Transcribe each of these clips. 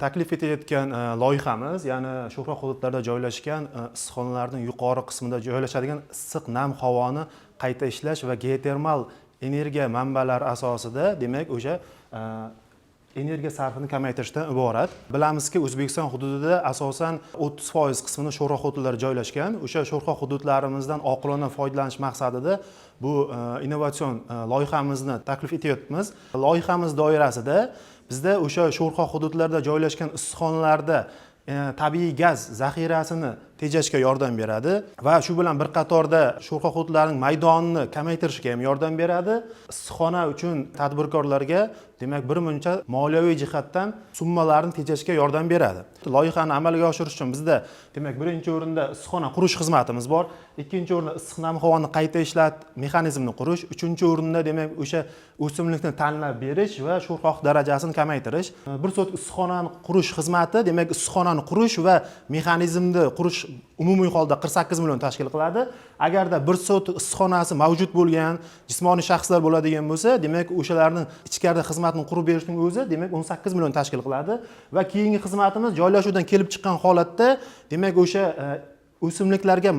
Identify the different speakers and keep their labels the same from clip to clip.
Speaker 1: taklif etilayotgan loyihamiz, ya'ni sho'rxok hududlarda joylashgan issiqxonalarning yuqori qismida joylashadigan issiq nam havoni qayta ishlash va geotermal energiya manbalari asosida, demak, o'sha energiya sarfini kamaytirishdan iborat. Bilamizki, O'zbekiston hududida asosan 30% qismini sho'rxok hududlar joylashgan. O'sha sho'rxok hududlarimizdan oqilona foydalanish maqsadida bu innovatsion loyihamizni taklif etyapmiz. Loyihamiz doirasida bizda o'sha sho'rxok hududlarda joylashgan issiqxonalarda tabiiy gaz zaxirasini tejashga yordam beradi va shu bilan bir qatorda sho'rxok hududlarning maydonini kamaytirishga ham yordam beradi. Issiqxona uchun tadbirkorlarga, demak, bir muncha moliyaviy jihatdan summalarni tejashga yordam beradi. Loyihani amalga oshirish uchun bizda, demak, birinchi o'rinda issiqxona qurish xizmatimiz bor, ikkinchi o'rinda issiq nam havoni qayta ishlatish mexanizmini qurish, uchinchi o'rinda, demak, o'sha o'simlikni tanlab berish va sho'rxok darajasini kamaytirish. Bir so'tk issiqxonani qurish xizmati, demak, issiqxonani qurish va mexanizmni qurish umumiy holda 48 million tashkil qiladi. Agarda bir so'tk issiqxonasi mavjud bo'lgan jismoniy shaxslar bo'ladigan bo'lsa, demak, o'shalarning ichkarida xizmatni qurib berishning o'zi, demak, 18 million tashkil qiladi va keyingi xizmatimiz joylashuvdan kelib chiqqan holatda, demak, o'sha o'simliklarga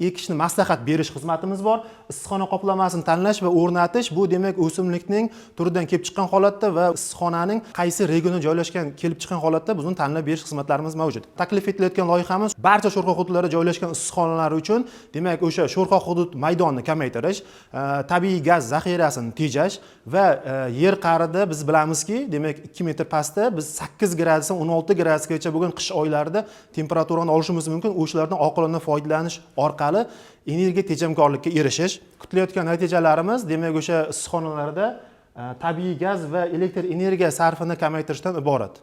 Speaker 1: ekishni maslahat berish xizmatimiz bor. Issiqxona qoplamasini tanlash va o'rnatish, bu demak o'simlikning turidan kelib chiqqan holatda va issiqxonaning qaysi regionda joylashgan kelib chiqqan holatda bizni tanlab berish xizmatlarimiz mavjud. Taklif etilayotgan loyihamiz barcha sho'rxok hududlarda joylashgan issiqxonalar uchun, demak, o'sha sho'rxok hudud maydonini kamaytirish, tabiiy gaz zaxirasini tejash va yer qa'rida biz bilamizki, demak, 2 metr pastda biz 8 gradusdan 16 gradusgacha bo'lgan qish oylarida temperaturani olishimiz mumkin. O'shalardan oqilona foydalanish orqali energiya tejamkorlikka erishish. Kutilayotgan natijalarimiz, demak, o'sha issiqxonalarda tabiiy gaz va elektr energiya sarfini kamaytirishdan iborat.